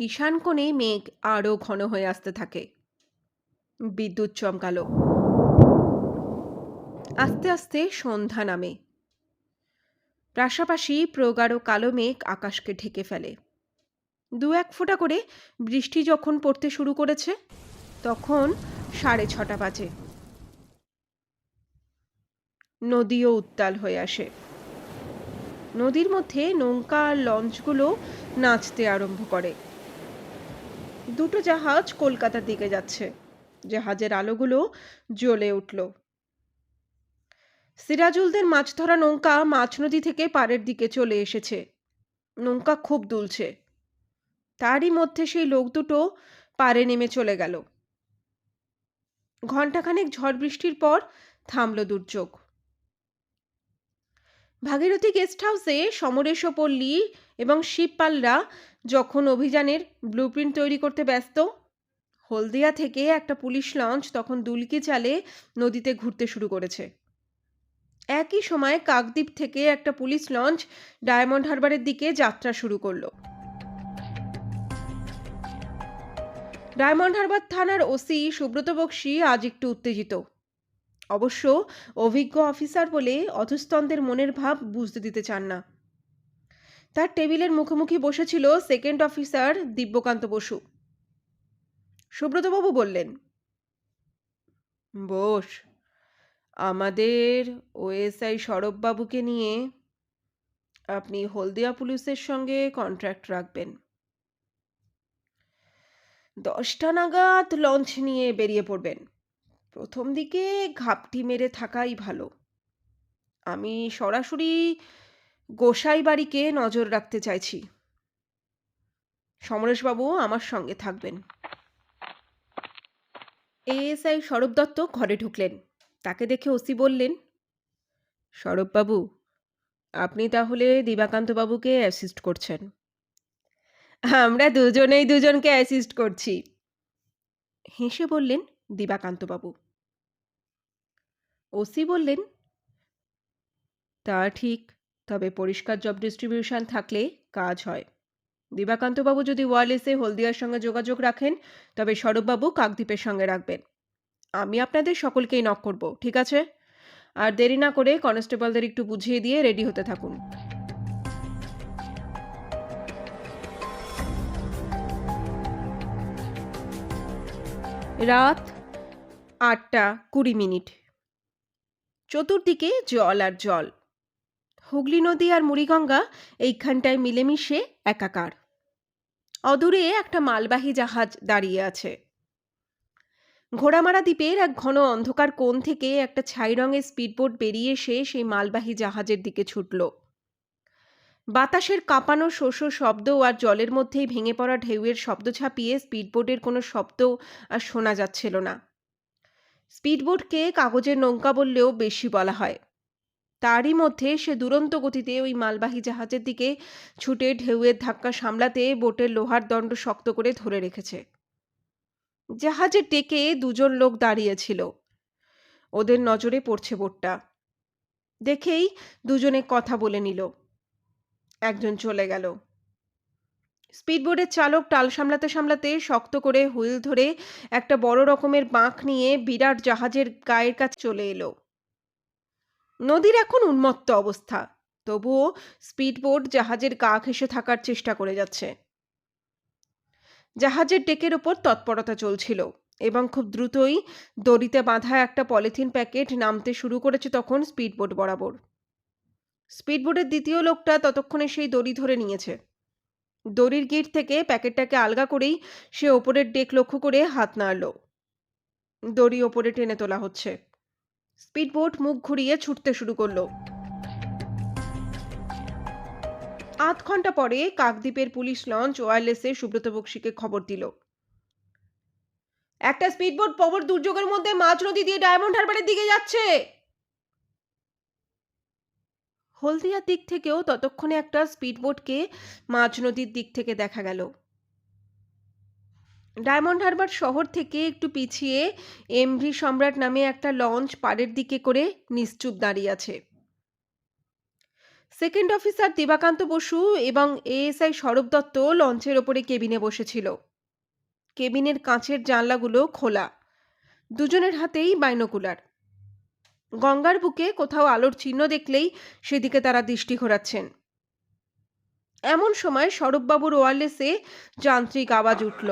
ঈশান কোণে মেঘ আরও ঘন হয়ে আসতে থাকে। বিদ্যুৎ চমকালো। আস্তে আস্তে সন্ধ্যা নামে। পাশাপাশি প্রগাঢ় কালো মেঘ আকাশকে ঢেকে ফেলে। দু এক ফোঁটা করে বৃষ্টি যখন পড়তে শুরু করেছে, তখন 6:30 বাজে। নদীও উত্তাল হয়ে আসে। নদীর মধ্যে নৌকা আর লঞ্চগুলো নাচতে আরম্ভ করে। দুটো জাহাজ কলকাতার দিকে যাচ্ছে। জাহাজের আলোগুলো জ্বলে উঠল। সিরাজুলদের মাছ ধরা নৌকা মাছ নদী থেকে পাড়ের দিকে চলে এসেছে। নৌকা খুব দুলছে। তারই মধ্যে সেই লোক দুটো পাড়ে নেমে চলে গেল। ঘণ্টাখানেক ঝড় বৃষ্টির পর থামল দুর্যোগ। ভাগীরথী গেস্ট হাউসে সমরেশ পল্লী এবং শিবপালরা যখন অভিযানের ব্লুপ্রিন্ট তৈরি করতে ব্যস্ত, হলদিয়া থেকে একটা পুলিশ লঞ্চ তখন দুলকি চালে নদীতে ঘুরতে শুরু করেছে। একই সময় কাকদ্বীপ থেকে একটা পুলিশ লঞ্চ ডায়মন্ড হারবারের দিকে যাত্রা শুরু করলো। ডায়মন্ড হারবার থানার ওসি সুব্রত বক্সী আজ একটু উত্তেজিত। অবশ্য অভিজ্ঞ অফিসার বলে অধস্তনদের মনের ভাব বুঝতে দিতে চান না। তার টেবিলের মুখোমুখি বসেছিল সেকেন্ড অফিসার দিব্যকান্ত বসু। সুব্রতবাবু বললেন, বোস, আমাদের ওএসআই সরববাবুকে নিয়ে আপনি হলদিয়া পুলিশের সঙ্গে কন্ট্রাক্ট রাখবেন। 10টা নাগাদ লঞ্চ নিয়ে বেরিয়ে পড়বেন। প্রথম দিকে ঘাপটি মেরে থাকাই ভালো। আমি সরাসরি গোসাই বাড়িকে নজর রাখতে চাইছি। সমরেশবাবু আমার সঙ্গে থাকবেন। এএসআই সরব দত্ত ঘরে ঢুকলেন। তাকে দেখে ওসি বললেন, সরববাবু, আপনি তাহলে দিবাকান্তবাবুকে অ্যাসিস্ট করছেন। আমরা দুজনেই দুজনকে অ্যাসিস্ট করছি, হেসে বললেন দিবাকান্তবাবু। ওসি বললেন, তা ঠিক, তবে পরিষ্কার জব ডিস্ট্রিবিউশন থাকলে কাজ হয়। দিবাকান্তবাবু যদি ওয়্যারলেসে হলদিয়ার সঙ্গে যোগাযোগ রাখেন, তবে সরববাবু কাকদ্বীপের সঙ্গে রাখবেন। আমি আপনাদের সকলকেই নক করব, ঠিক আছে? আর দেরি না করে কনস্টেবলদের একটু বুঝিয়ে দিয়ে রেডি হতে থাকুন। রাত 8:20। চতুর্দিকে জল আর জল। হুগলি নদী আর মুড়িগঙ্গা এইখানটায় মিলেমিশে একাকার। অদূরে একটা মালবাহী জাহাজ দাঁড়িয়ে আছে। ঘোড়ামারা দ্বীপের এক ঘন অন্ধকার কোণ থেকে একটা ছাই রঙের স্পিডবোট বেরিয়ে এসে সেই মালবাহী জাহাজের দিকে ছুটল। বাতাসের কাঁপানো শোষ শব্দ আর জলের মধ্যেই ভেঙে পড়া ঢেউয়ের শব্দ ছাপিয়ে স্পিডবোটের কোনো শব্দ আর শোনা যাচ্ছিল না। স্পিডবোটকে কাগজের নৌকা বললেও বেশি বলা হয়। তারই মধ্যে সে দুরন্ত গতিতে ওই মালবাহী জাহাজের দিকে ছুটে ঢেউয়ের ধাক্কা সামলাতে বোটের লোহার দণ্ড শক্ত করে ধরে রেখেছে। জাহাজের ডেকে দুজন লোক দাঁড়িয়েছিল। ওদের নজরে পড়ছে বোটটা দেখেই দুজনে কথা বলে নিল। একজন চলে গেল। স্পিডবোটের চালক টাল সামলাতে সামলাতে শক্ত করে হুইল ধরে একটা বড় রকমের বাঁক নিয়ে বিরাট জাহাজের গায়ের কাছে চলে এলো। নদীর এখন উন্মত্ত অবস্থা, তবুও স্পিডবোট জাহাজের গা ঘেঁষে থাকার চেষ্টা করে যাচ্ছে। জাহাজের ডেকের ওপর তৎপরতা চলছিল এবং খুব দ্রুতই দড়িতে বাঁধা একটা পলিথিন প্যাকেট নামতে শুরু করেছে তখন স্পিডবোট বরাবর। স্পিডবোটের দ্বিতীয় লোকটা ততক্ষণে সেই দড়ি ধরে নিয়েছে। দড়ির গিঁট থেকে প্যাকেটটাকে আলগা করেই সে ওপরের ডেক লক্ষ্য করে হাত নাড়ল। দড়ি ওপরে টেনে তোলা হচ্ছে। স্পিডবোট মুখ ঘুরিয়ে ছুটতে শুরু করলো। আধ ঘন্টা পরে কাকদ্বীপের পুলিশ লঞ্চ ওয়্যারলেসে সুব্রত বক্সীকে খবর দিল, একটা স্পিডবোট প্রবল দুর্যোগের মধ্যে মাঝ নদী দিয়ে ডায়মন্ড হারবারের দিকে যাচ্ছে। হলদিয়ার দিক থেকেও ততক্ষণে একটা স্পিডবোটকে মাঝ নদীর দিক থেকে দেখা গেল। ডায়মন্ড হারবার শহর থেকে একটু পিছিয়ে এমভি সম্রাট নামে একটা লঞ্চ পাড়ের দিকে করে নিশ্চুপ দাঁড়িয়ে আছে। সেকেন্ড অফিসার দিবাকান্ত বসু এবং এএসআই সৌরভ দত্ত লঞ্চের ওপরে কেবিনে বসেছিল। কেবিনের কাঁচের জানলাগুলো খোলা, দুজনের হাতেই বাইনোকুলার। গঙ্গার বুকে কোথাও আলোর চিহ্ন দেখলেই সেদিকে তারা দৃষ্টি ঘোরাচ্ছেন। এমন সময় সৌরভবাবুর ওয়্যারলেসে যান্ত্রিক আওয়াজ উঠল।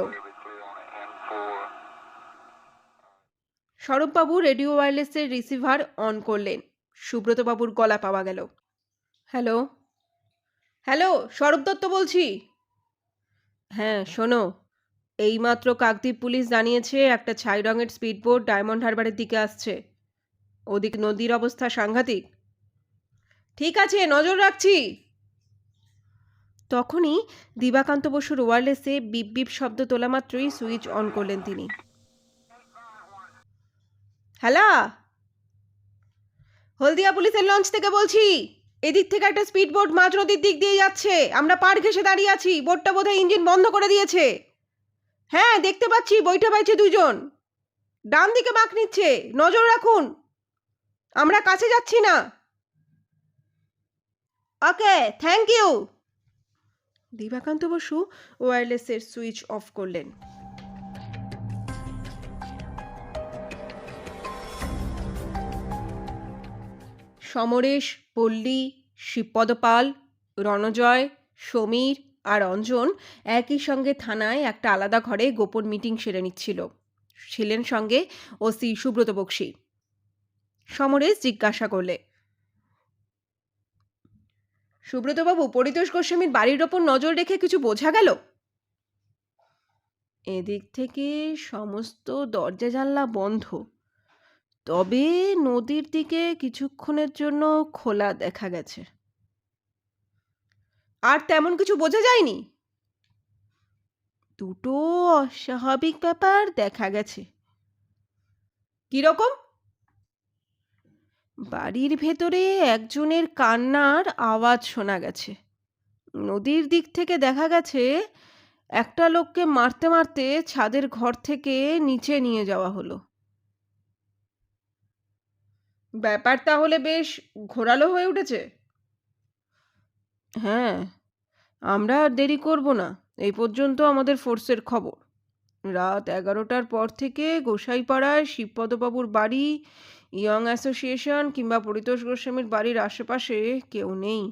সৌরভবাবু রেডিও ওয়্যারলেসের রিসিভার অন করলেন। সুব্রতবাবুর গলা পাওয়া গেল। হ্যালো, হ্যালো, সৌরভ দত্ত বলছি। হ্যাঁ, শোনো, এইমাত্র কাকদ্বীপ পুলিশ জানিয়েছে একটা ছাই রঙের স্পিডবোট ডায়মন্ড হারবারের দিকে আসছে। ওদিক নদীর অবস্থা সাংঘাতিক। ঠিক আছে, নজর রাখছি। তখনই দিবাকান্ত বসুর ওয়্যারলেসে বিপ বিপ শব্দ তোলা মাত্রই সুইচ অন করলেন তিনি। হ্যালো, হলদিয়া পুলিশের লঞ্চ থেকে বলছি। এদিক থেকে একটা স্পিডবোট মাঝ নদীর দিক দিয়ে যাচ্ছে। আমরা পাড় ঘেঁষে দাঁড়িয়ে আছি। বোটটা বোধহয় ইঞ্জিন বন্ধ করে দিয়েছে। হ্যাঁ, দেখতে পাচ্ছি, বৈঠা পাইছে দুজন। ডান দিকে বাঁক নিচ্ছে, নজর রাখুন। আমরা কাছে যাচ্ছি না। Okay, thank you. Dibakanta Basu ওয়্যারলেসের সুইচ অফ করলেন। সমরেশ, পল্লী, শিবপদ পাল, রণজয়, সমীর আর অঞ্জন একই সঙ্গে থানায় একটা আলাদা ঘরে গোপন মিটিং সেরে নিচ্ছিল। ছিলেন সঙ্গে ওসি সুব্রত বক্সী। সমরেশ জিজ্ঞাসা করলে, সুব্রতবাবু, পরিতোষ গোস্বামীর বাড়ির ওপর নজর রেখে কিছু বোঝা গেল? এদিক থেকে সমস্ত দরজা জানলা বন্ধ, তবে নদীর দিকে কিছুক্ষণের জন্য খোলা দেখা গেছে। আর তেমন কিছু বোঝা যায়নি? দুটো অস্বাভাবিক ব্যাপার দেখা গেছে। কিরকম? বাড়ির ভেতরে একজনের কান্নার আওয়াজ শোনা গেছে। নদীর দিক থেকে দেখা গেছে একটা লোককে মারতে মারতে ছাদের ঘর থেকে নিচে নিয়ে যাওয়া হলো। ব্যাপার তাহলে বেশ ঘোরালো হয়ে উঠেছে। হ্যাঁ, আমরা আর দেরি করব না। এই পর্যন্ত আমাদের ফোর্সের খবর। রাত 11টার পর থেকে গোসাইপাড়ায় শিবপদবাবুর বাড়ি, ইয়ং অ্যাসোসিয়েশন কিংবা পরিতোষ গোস্বামীর বাড়ির আশেপাশে কেউ নেই।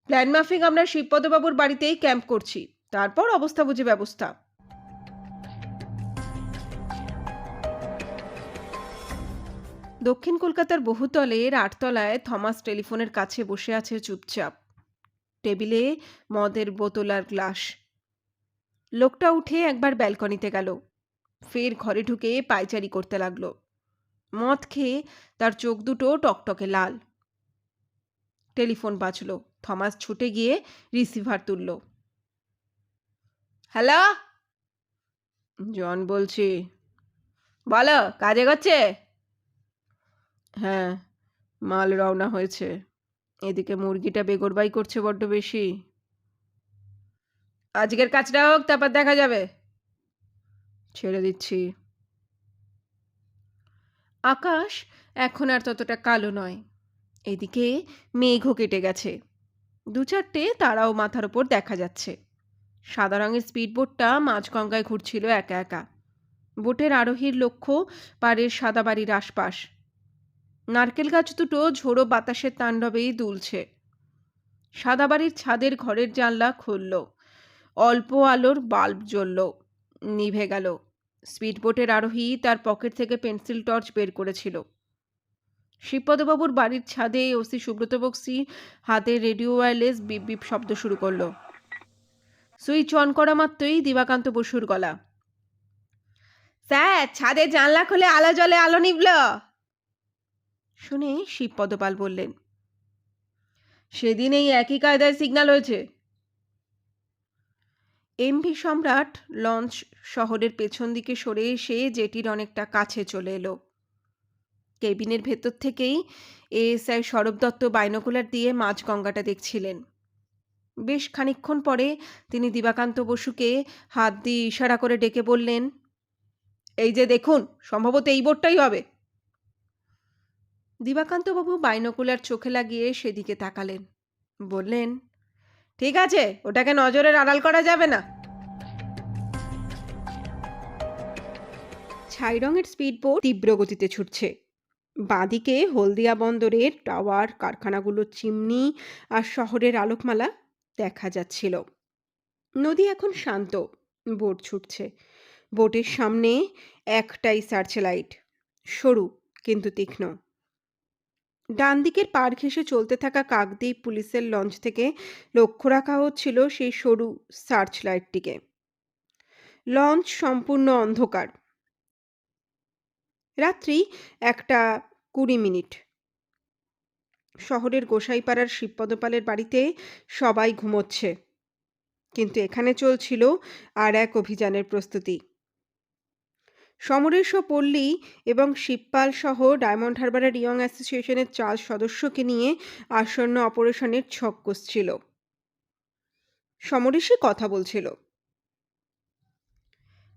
প্ল্যান মাফিক আমরা শিবপদবাবুর বাড়িতেই ক্যাম্প করছি, তারপর অবস্থা বুঝে ব্যবস্থা। দক্ষিণ কলকাতার বহুতলের 8তলায় থমাস টেলিফোনের কাছে বসে আছে চুপচাপ। টেবিলে মদের বোতল আর গ্লাস। লোকটা উঠে একবার ব্যালকনিতে গেল, ফের ঘরে ঢুকে পায়চারি করতে লাগলো। মদ খেয়ে তার চোখ দুটো টকটকে লাল। টেলিফোন বাজল। থমাস ছুটে গিয়ে রিসিভার তুলল। হ্যালো, জন বলছি। বলো, কাজে গেছে? হ্যাঁ, মাল রওনা হয়েছে। এদিকে মুরগিটা বেগরবাই করছে বড্ড বেশি। আজকের কাজটা হোক, তারপর দেখা যাবে। ছেড়ে দিচ্ছি। আকাশ এখন আর ততটা কালো নয়। এদিকে মেঘও কেটে গেছে। 2-4টে তারাও মাথার ওপর দেখা যাচ্ছে। সাদা রঙের স্পিডবোটটা মাঝগঙ্গায় ঘুরছিল একা একা। বোটের আরোহীর লক্ষ্য পাড়ের সাদা বাড়ির আশপাশ। নারকেল গাছ দুটো ঝোড়ো বাতাসের তাণ্ডবেই দুলছে। সাদা বাড়ির ছাদের ঘরের জানলা খুলল। অল্প আলোর বাল্ব জ্বলল, নিভে গেল। স্পিডবোটের আরোহী তার পকেট থেকে পেন্সিল টর্চ বের করেছিল। শিবপদবাবুর বাড়ির ছাদে ওসি সুব্রত বক্সী হাতে রেডিও ওয়্যারলেস বিপ বিপ শব্দ শুরু করলো। সুইচ অন করা মাত্রই দিবাকান্ত বসুর গলা, স্যার, ছাদে জানলা খুলে আলো জ্বলে, আলো নিভল। শুনে শিবপদপাল বললেন, সেদিন এই একই কায়দায় সিগন্যাল হয়েছে। এমভি সম্রাট লঞ্চ শহরের পেছন দিকে সরে এসে জেটির অনেকটা কাছে চলে এলো। কেবিনের ভেতর থেকেই এএসআই সৌরভ দত্ত বাইনোকুলার দিয়ে মাঝগঙ্গাটা দেখছিলেন। বেশ খানিকক্ষণ পরে তিনি দিবাকান্ত বসুকে হাত দিয়ে ইশারা করে ডেকে বললেন, এই যে দেখুন, সম্ভবত এই বোটটাই হবে। দিবাকান্তবাবু বাইনোকুলার চোখে লাগিয়ে সেদিকে তাকালেন। বললেন, ঠিক আছে, ওটাকে নজরের আড়াল করা যাবে না। ছাই রঙের স্পিডবোট তীব্র গতিতে ছুটছে। বাঁদিকে হলদিয়া বন্দরের টাওয়ার, কারখানাগুলোর চিমনি আর শহরের আলোকমালা দেখা যাচ্ছিল। নদী এখন শান্ত। বোট ছুটছে। বোটের সামনে একটাই সার্চ লাইট, সরু কিন্তু তীক্ষ্ণ। ডান দিকের পাড় ঘেঁষে চলতে থাকা কাকদ্বীপ পুলিশের লঞ্চ থেকে লক্ষ্য রাখা হচ্ছিল সেই সরু সার্চ লাইটটিকে। লঞ্চ সম্পূর্ণ অন্ধকার। রাত্রি 1:20। শহরের গোসাইপাড়ার শিবপদপালের বাড়িতে সবাই ঘুমোচ্ছে, কিন্তু এখানে চলছিল আর এক অভিযানের প্রস্তুতি। সমরেশ, পল্লী এবং শিবপাল সহ ডায়মন্ড হারবারের ইয়ং অ্যাসোসিয়েশনের 4 সদস্যকে নিয়ে আসন্ন অপারেশনের ছক কষছিল। সমরেশই কথা বলছিল।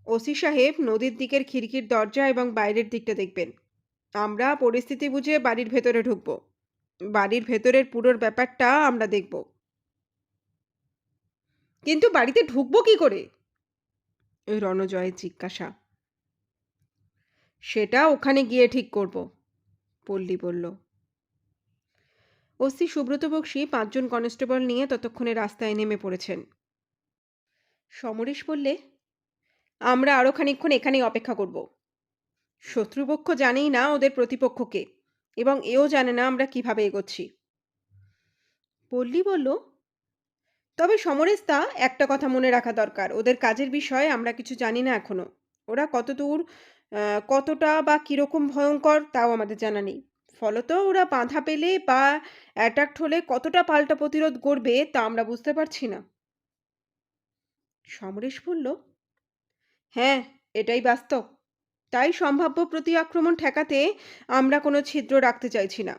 ওসি সাহেব নদীর দিকের খিড়কির দরজা এবং বাইরের দিকটা দেখবেন। আমরা পরিস্থিতি বুঝে বাড়ির ভেতরে ঢুকবো। বাড়ির ভেতরের পুরোর ব্যাপারটা আমরা দেখব। কিন্তু বাড়িতে ঢুকবো কি করে? রণজয়ের জিজ্ঞাসা। সেটা ওখানে গিয়ে ঠিক করব, পল্লী বলল। ওসি সুব্রত বক্সী 5 জন কনস্টেবল নিয়ে ততক্ষণে রাস্তায় নেমে পড়েছেন। সমরেশ বললে, আমরা আরও খানিকক্ষণ এখানেই অপেক্ষা করব। শত্রুপক্ষ জানেই না ওদের প্রতিপক্ষকে, এবং এও জানে না আমরা কিভাবে এগোচ্ছি। পল্লী বলল, তবে সমরেশ দা, একটা কথা মনে রাখা দরকার, ওদের কাজের বিষয়ে আমরা কিছু জানি না এখনো। ওরা কতদূর, কতটা বা কীরকম ভয়ঙ্কর তাও আমাদের জানা নেই। ফলত ওরা বাধা পেলে বা অ্যাটাকড হলে কতটা পাল্টা প্রতিরোধ করবে তা আমরা বুঝতে পারছি না। সমরেশ বলল, হ্যাঁ, এটাই বাস্তব। তাই সম্ভাব্য প্রতি আক্রমণ ঠেকাতে আমরা কোনো ছিদ্র রাখতে চাইছি না।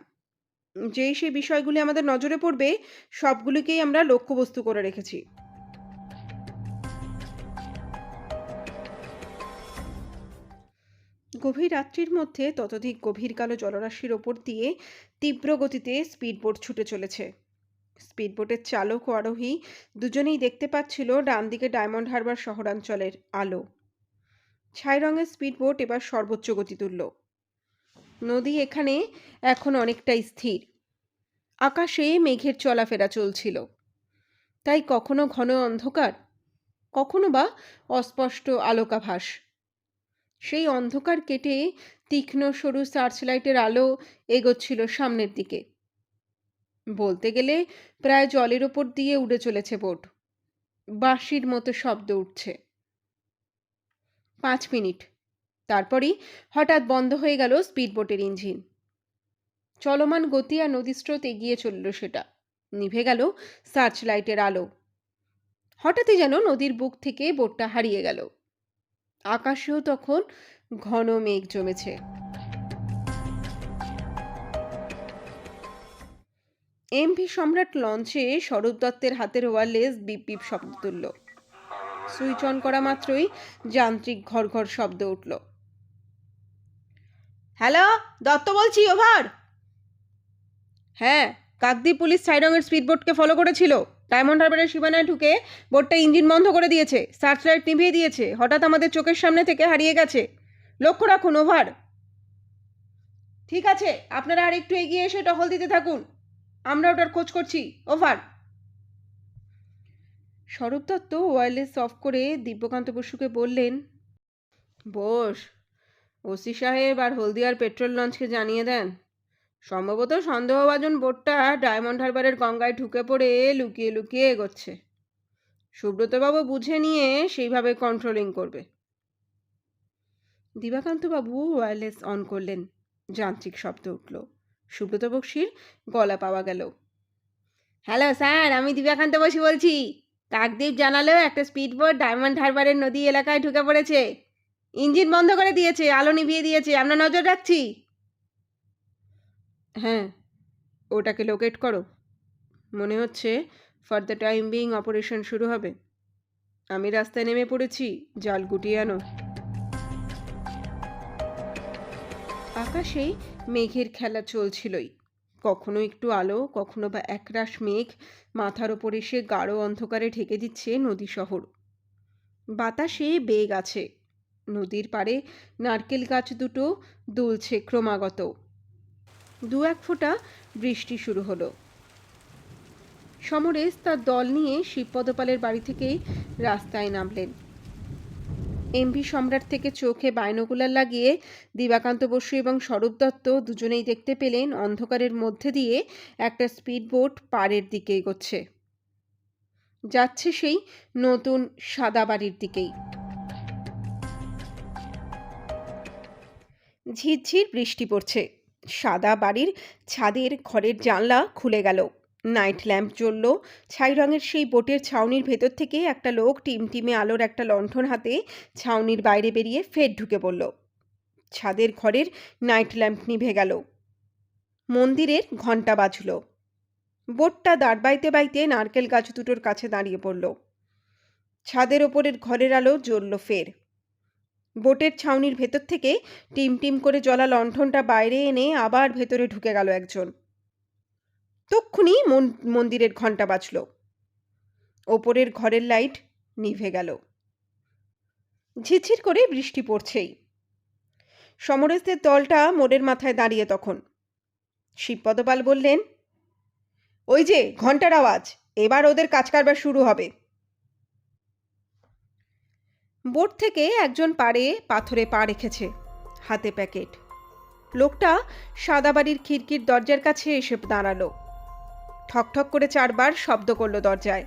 যেই সেই বিষয়গুলি আমাদের নজরে পড়বে সবগুলিকেই আমরা লক্ষ্যবস্তু করে রেখেছি। গভীর রাত্রির মধ্যে ততোধিক গভীর কালো জলরাশির ওপর দিয়ে তীব্র গতিতে স্পিডবোট ছুটে চলেছে। স্পিডবোটের চালক ও আরোহী দুজনেই দেখতে পাচ্ছিল ডান দিকে ডায়মন্ড হারবার শহরাঞ্চলের আলো। ছাই রঙের স্পিডবোট এবার সর্বোচ্চ গতি তুলল। নদী এখানে এখন অনেকটাই স্থির। আকাশে মেঘের চলাফেরা চলছিল। তাই কখনো ঘন অন্ধকার, কখনো বা অস্পষ্ট আলোকাভাস। সেই অন্ধকার কেটে তীক্ষ্ণ সরু সার্চলাইটের আলো এগোচ্ছিল সামনের দিকে। বলতে গেলে প্রায় জলের ওপর দিয়ে উড়ে চলেছে বোট। বাঁশির মতো শব্দ উঠছে। 5 মিনিট, তারপরই হঠাৎ বন্ধ হয়ে গেল স্পিডবোটের ইঞ্জিন। চলমান গতি আর নদীস্রোত এগিয়ে চলল সেটা। নিভে গেল সার্চলাইটের আলো। হঠাৎই যেন নদীর বুক থেকে বোটটা হারিয়ে গেল। আকাশেও তখন ঘন মেঘ জমেছে। এমভি সম্রাট লঞ্চে স্বরূপ দত্তের হাতের ওয়্যারলেস বিপ বিপ শব্দ তুলল। সুইচ অন করা মাত্রই যান্ত্রিক ঘর ঘর শব্দ উঠল। হ্যালো, দত্ত বলছি, ওভার। হ্যাঁ, কাকদ্বীপ পুলিশ ছাই রঙের স্পিডবোটকে ফলো করেছিল। ডায়মন্ড হারবারের সীমানায় ঢুকে বোটটা ইঞ্জিন বন্ধ করে দিয়েছে, সার্চলাইট নিভিয়ে দিয়েছে, হঠাৎ আমাদের চোখের সামনে থেকে হারিয়ে গেছে। লক্ষ্য রাখুন, ওভার। ঠিক আছে, আপনারা আর একটু এগিয়ে এসে টহল দিতে থাকুন, আমরা ওটার খোঁজ করছি, ওভার। স্বরূপ দত্ত ওয়্যারলেস অফ করে দিব্যকান্ত বসুকে বললেন, বোস, ওসি সাহেব আর হলদিয়ার পেট্রোল লঞ্চকে জানিয়ে দেন, সম্ভবত সন্দেহভাজন বোটটা ডায়মন্ড হারবারের গঙ্গায় ঢুকে পড়ে লুকিয়ে লুকিয়ে এগোচ্ছে। সুব্রতবাবু বুঝে নিয়ে সেইভাবে কন্ট্রোলিং করবে। দিবাকান্তবাবু ওয়্যারলেস অন করলেন। যান্ত্রিক শব্দ উঠল। সুব্রত বক্সীর গলা পাওয়া গেল। হ্যালো স্যার, আমি দিবাকান্ত বসু বলছি। কাকদ্বীপ জানালো একটা স্পিডবোট ডায়মন্ড হারবারের নদী এলাকায় ঢুকে পড়েছে। ইঞ্জিন বন্ধ করে দিয়েছে, আলো নিভিয়ে দিয়েছে, আমরা নজর রাখছি। হ্যাঁ, ওটাকে লোকেট করো। মনে হচ্ছে for the time being operation শুরু হবে। আমি রাস্তায় নেমে পড়েছি, জাল গুটিয়ে আনো। আকাশে মেঘের খেলা চলছিলই, কখনো একটু আলো, কখনো বা একরাশ মেঘ মাথার ওপর এসে গাঢ় অন্ধকারে ঢেকে দিচ্ছে নদী শহর। বাতাসে বেগ আছে, নদীর পাড়ে নারকেল গাছ দুটো দুলছে ক্রমাগত। দু এক ফোঁটা বৃষ্টি শুরু হলো। সমরেশ তার দল নিয়ে শিবপদপালের বাড়ি থেকেই রাস্তায় নামলেন। এমভি সম্রাট থেকে চোখে বাইনোকুলার লাগিয়ে দিবাকান্ত বসু এবং স্বরূপ দত্ত দুজনেই দেখতে পেলেন অন্ধকারের মধ্যে দিয়ে একটা স্পিডবোট পাড়ের দিকে এগোচ্ছে, যাচ্ছে সেই নতুন সাদা বাড়ির দিকেই। ঝিরঝির বৃষ্টি পড়ছে। সাদা বাড়ির ছাদের ঘরের জানলা খুলে গেল, নাইট ল্যাম্প জ্বলল। ছাই রঙের সেই বোটের ছাউনির ভেতর থেকে একটা লোক টিমটিমে আলোর একটা লণ্ঠন হাতে ছাউনির বাইরে বেরিয়ে ফের ঢুকে পড়ল। ছাদের ঘরের নাইট ল্যাম্প নিভে গেল। মন্দিরের ঘণ্টা বাজল। বোটটা দাঁড় বাইতে বাইতে নারকেল গাছ দুটোর কাছে দাঁড়িয়ে পড়ল। ছাদের ওপরের ঘরের আলো জ্বলল ফের। বোটের ছাউনির ভেতর থেকে টিম করে জ্বলা লণ্ঠনটা বাইরে এনে আবার ভেতরে ঢুকে গেল একজন। তক্ষুনি মন্দিরের ঘণ্টা বাজল। ওপরের ঘরের লাইট নিভে গেল। ঝিরঝির করে বৃষ্টি পড়ছেই। সমরেশদের দলটা মোড়ের মাথায় দাঁড়িয়ে তখন। শিবপদপাল বললেন, ওই যে ঘণ্টার আওয়াজ, এবার ওদের কাজ কারবার শুরু হবে। বোট থেকে একজন পাড়ে পাথরে পা রেখেছে, হাতে প্যাকেট। লোকটা সাদা বাড়ির খিড়কির দরজার কাছে এসে দাঁড়ালো। ঠকঠক করে 4 বার শব্দ করলো দরজায়।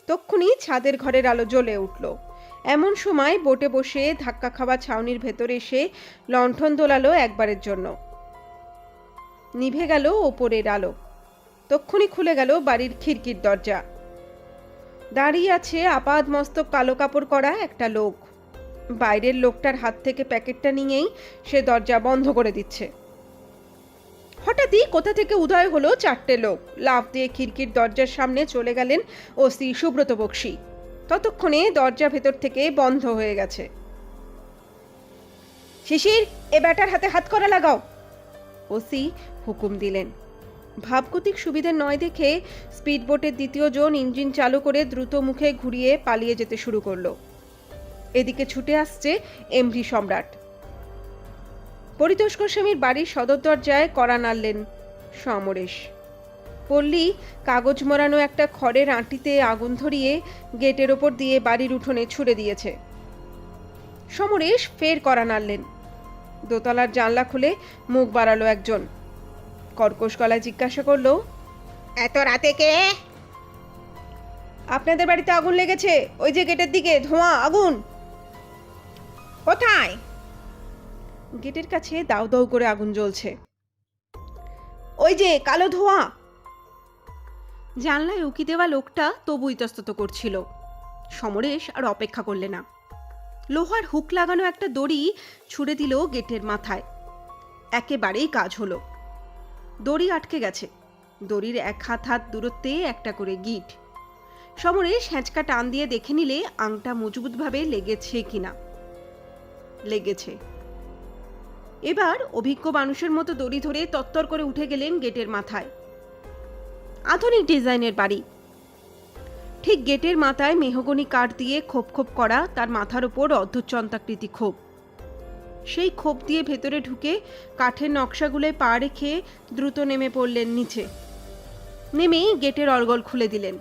তক্ষুনি ছাদের ঘরের আলো জ্বলে উঠল। এমন সময় বোটে বসে ধাক্কা খাওয়া ছাউনির ভেতরে এসে লণ্ঠন দোলালো একবারের জন্য। নিভে গেল ওপরের আলো। তক্ষুনি খুলে গেল বাড়ির খিড়কির দরজা। দাঁড়িয়ে আছে আপাদ মস্তক কালো কাপড় করা একটা লোক। বাইরের লোকটার হাত থেকে প্যাকেটটা নিয়েই সে দরজা বন্ধ করে দিচ্ছে। হঠাৎই কোথা থেকে উদয় হলো 4টে লোক। লাফ দিয়ে খিড়কির দরজার সামনে চলে গেলেন ওসি সুব্রত বক্সী। ততক্ষণে দরজা ভেতর থেকে বন্ধ হয়ে গেছে। শিশির, এ ব্যাটার হাতে হাত করা লাগাও, ওসি হুকুম দিলেন। ভাবগতিক সুবিধে নয় দেখে স্পিডবোটের দ্বিতীয় জন ইঞ্জিন চালু করে দ্রুত মুখে ঘুরিয়ে পালিয়ে যেতে শুরু করলো। এদিকে ছুটে আসছে এমভি সম্রাট। পরিতোষ গোস্বামীর বাড়ির সদর দরজায় কড়া নাড়লেন সমরেশ। পল্লী কাগজ মোড়ানো একটা খড়ের আঁটিতে আগুন ধরিয়ে গেটের ওপর দিয়ে বাড়ির উঠোনে ছুড়ে দিয়েছে। সমরেশ ফের কড়া নাড়লেন। দোতলার জানলা খুলে মুখ বাড়ালো একজন। কর্কশ গলায় জিজ্ঞাসা করলো, এত রাতে কে? আপনাদের বাড়িতে আগুন লেগেছে, ওই যে গেটের দিকে ধোঁয়া, আগুন। কোথায়? গেটের কাছে দাউ দাউ করে আগুন জ্বলছে। ওই যে কালো ধোঁয়া। জানলায় উকি দেওয়া লোকটা তবু ইতস্তত করছিল। সমরেশ আর অপেক্ষা করলে না। লোহার হুক লাগানো একটা দড়ি ছুঁড়ে দিল গেটের মাথায়। একেবারেই কাজ হলো। দড়ি আটকে গেছে। দড়ির 1 হাত দূরত্বে একটা করে গিট। সমরেশ হ্যাঁচকা টান দিয়ে দেখে নিলে আংটা মজবুতভাবে লেগেছে কিনা। লেগেছে। এবার অভিজ্ঞ মানুষের মতো দড়ি ধরে তত্তর করে উঠে গেলেন গেটের মাথায়। আধুনিক ডিজাইনের বাড়ি। ঠিক গেটের মাথায় মেহগনি কাঠ দিয়ে খোপ খোপ করা, তার মাথার উপর অর্ধচন্দ্রাকৃতি খোপ। সেই খোপ দিয়ে ভেতরে ঢুকে কাঠের নকশাগুলোয় পা রেখে দ্রুত নেমে পড়লেন নিচে। নেমেই গেটের অর্গল খুলে দিলেন।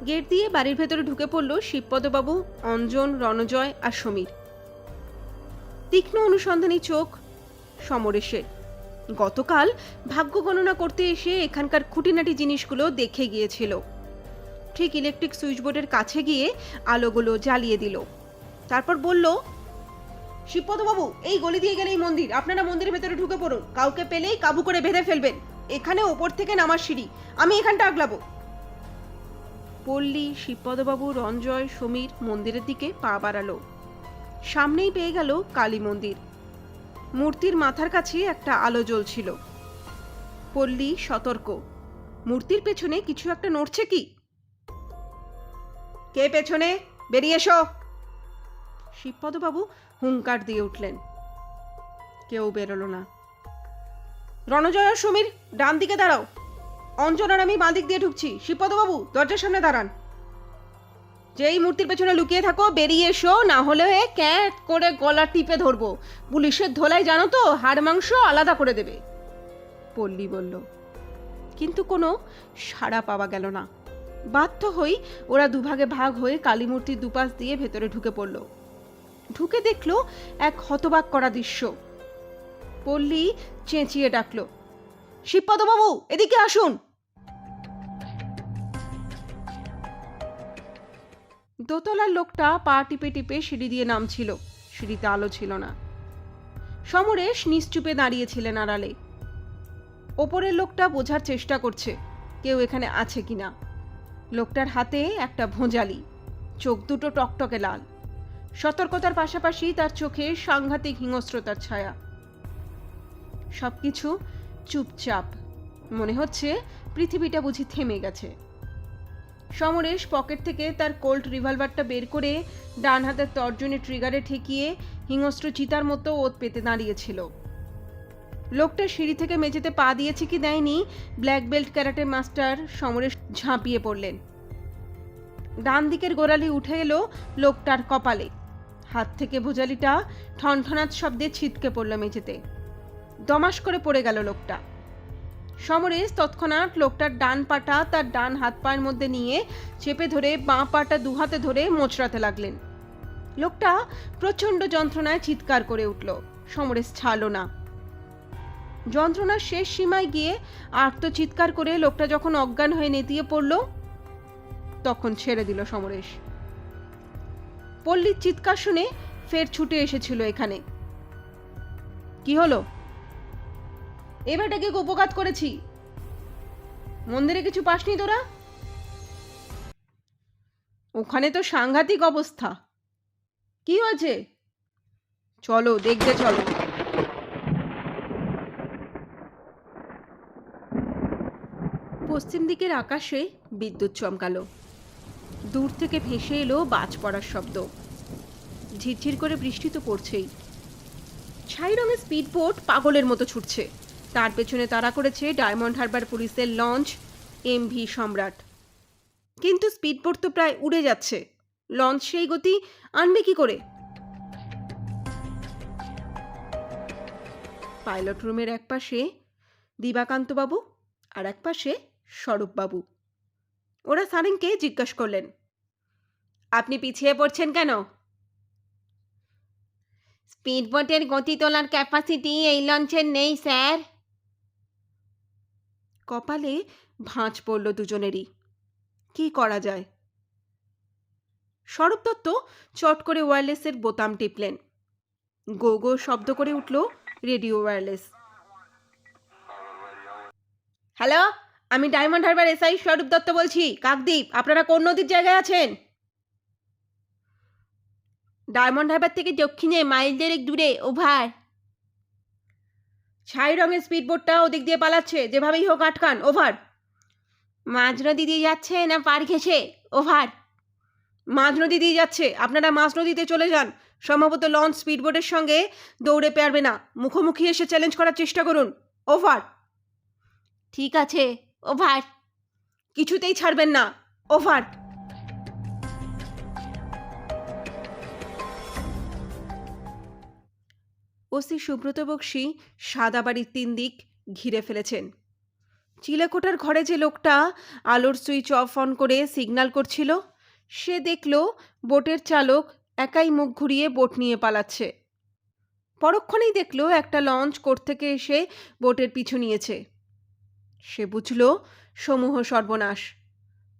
গেট দিয়ে বাড়ির ভেতরে ঢুকে পড়ল শিবপদবাবু, অঞ্জন, রণজয় আর সমীর। তীক্ষ্ণ অনুসন্ধানী চোখ সমরেশের। গতকাল ভাগ্য গণনা করতে এসে এখানকার খুঁটিনাটি জিনিসগুলো দেখে গিয়েছিল। ঠিক ইলেকট্রিক সুইচবোর্ডের কাছে গিয়ে আলোগুলো জ্বালিয়ে দিল। তারপর বলল, শিবপদবাবু, এই গলি দিয়ে গেলেই মন্দির। আপনারা মন্দিরের ভেতরে ঢুকে পড়ুন। কাউকে পেলেই কাবু করে বেঁধে ফেলবেন। এখানে ওপর থেকে নামার সিঁড়ি, আমি এখানটা আগলাবো। পল্লী, শিবপদবাবু, রঞ্জয়, সমীর মন্দিরের দিকে পা বাড়ালো। সামনেই পেয়ে গেল কালী মন্দির। মূর্তির মাথার কাছে একটা আলো জ্বলছিল। পল্লী সতর্ক, মূর্তির পেছনে কিছু একটা নড়ছে কি? কে পেছনে? বেরিয়ে এসো। শিবপদবাবু হুঙ্কার দিয়ে উঠলেন। কেউ বেরোলো না। রণজয় আর সমীর ডান দিকে দাঁড়াও। অঞ্জনার আমি বাঁ দিক দিয়ে ঢুকছি। শিবপদবাবু দরজার সামনে দাঁড়ান। যেই মূর্তির পেছনে লুকিয়ে থাকো বেরিয়ে এসো, না হলে ক্যাট করে গলা টিপে ধরবো। পুলিশের ধোলাই জানো তো, হাড় মাংস আলাদা করে দেবে। পল্লী বলল। কিন্তু কোনো সাড়া পাওয়া গেল না। বাধ্য হই ওরা দুভাগে ভাগ হয়ে কালী মূর্তির দুপাশ দিয়ে ভেতরে ঢুকে পড়ল। ঢুকে দেখলো এক হতবাক করা দৃশ্য। পল্লী চেঁচিয়ে ডাকলো, শিবপদবাবু এদিকে আসুন। দোতলার লোকটা পা টিপে টিপে সিঁড়ি দিয়ে নামছিল। সিঁড়িতে আলো ছিল না। সমরেশ নিশ্চুপে দাঁড়িয়েছিলেন আড়ালে। ওপরের লোকটা বোঝার চেষ্টা করছে কেউ এখানে আছে কিনা। লোকটার হাতে একটা ভোঁজালি, চোখ দুটো টকটকে লাল। সতর্কতার পাশাপাশি তার চোখে সাংঘাতিক হিংস্রতার ছায়া। সবকিছু চুপচাপ, মনে হচ্ছে পৃথিবীটা বুঝি থেমে গেছে। সমরেশ পকেট থেকে তার কোল্ট রিভলভারটা বের করে ডান হাতের তর্জনী ট্রিগারে ঠেকিয়ে হিংস্র চিতার মতো ওত পেতে দাঁড়িয়েছিল। লোকটা সিঁড়ি থেকে মেঝেতে পা দিয়েছে কি দেয়নি, black belt karate master Samaresh ঝাঁপিয়ে পড়লেন। ডান দিকের গোড়ালি উঠে এলো লোকটার কপালে। হাত থেকে ভোজালিটা ঠনঠনাত শব্দে ছিটকে পড়ল মেঝেতে। দমাস করে পড়ে গেল লোকটা। সমরেশ তৎক্ষণাৎ লোকটার ডান পাটা তার ডান হাত পায়ের মধ্যে নিয়ে চেপে ধরে বাঁ পাটা দুহাতে ধরে মোচড়াতে লাগলেন। লোকটা প্রচণ্ড যন্ত্রণায় চিৎকার করে উঠল। সমরেশ ছাড়ল না। যন্ত্রণার শেষ সীমায় গিয়ে আর্ত চিৎকার করে লোকটা যখন অজ্ঞান হয়ে নেতিয়ে পড়ল, তখন ছেড়ে দিল সমরেশ। পল্লীর চিৎকার শুনে ফের ছুটে এসেছিল এখানে। কি হলো? এ বেটাকে উপঘাত করেছি। মন্দিরে কিছু পাসনি তোরা? ওখানে তো সাংঘাতিক অবস্থা। কি হয়েছে? চলো দেখতে চলো। পশ্চিম দিকের আকাশে বিদ্যুৎ চমকালো। দূর থেকে ভেসে এলো বাজ পড়ার শব্দ। ঝিরঝির করে বৃষ্টি তো পড়ছেই। ছাই রঙের স্পিডবোট পাগলের মতো ছুটছে। তার পেছনে তাড়া করেছে ডায়মন্ড হারবার পুলিশের লঞ্চ এমভি সম্রাট। কিন্তু স্পিডবোট তো প্রায় উড়ে যাচ্ছে। লঞ্চ সেই গতি আনবে কি করে? পাইলট রুমের এক পাশে দিবাকান্তবাবু আর এক পাশে স্বরূপবাবু। ওরা সারেংকে জিজ্ঞাসা করলেন, আপনি পিছিয়ে পড়ছেন কেন? স্পিডবোটের গতি তোলার ক্যাপাসিটি এই লঞ্চের নেই স্যার। কপালে ভাঁজ পড়ল দুজনেরই। কি করা যায়? স্বরূপ দত্ত চট করে ওয়্যারলেসের বোতাম টিপলেন। গো গো শব্দ করে উঠল রেডিও ওয়্যারলেস। হ্যালো, আমি ডায়মন্ড হারবার এসআই স্বরূপ দত্ত বলছি। কাকদ্বীপ, আপনারা কোন নদীর জায়গায় আছেন? ডায়মন্ড হারবার থেকে দক্ষিণে মাইল দেড়েক দূরে, ওভার। ছাই রঙের স্পিডবোটটা ওদিক দিয়ে পালাচ্ছে, যেভাবেই হোক আটকান, ওভার। মাঝ নদী দিয়ে যাচ্ছে না পার ঘেঁষে, ওভার। মাঝ নদী দিয়ে যাচ্ছে, আপনারা মাঝ নদীতে চলে যান। সম্ভবত লঞ্চ স্পিডবোটের সঙ্গে দৌড়ে পারবে না, মুখোমুখি এসে চ্যালেঞ্জ করার চেষ্টা করুন, ওভার। ঠিক আছে, ওভার। কিছুতেই ছাড়বেন না, ওভার। ওসি সুব্রত বক্সী সাদা বাড়ির 3 দিক ঘিরে ফেলেছেন। চিলেকোঠার ঘরে যে লোকটা আলোর সুইচ অফ অন করে সিগন্যাল করছিল, সে দেখল বোটের চালক একাই মুখ ঘুরিয়ে বোট নিয়ে পালাচ্ছে। পরক্ষণেই দেখল একটা লঞ্চ কোর্ট থেকে এসে বোটের পিছু নিয়েছে। সে বুঝল সমূহ সর্বনাশ,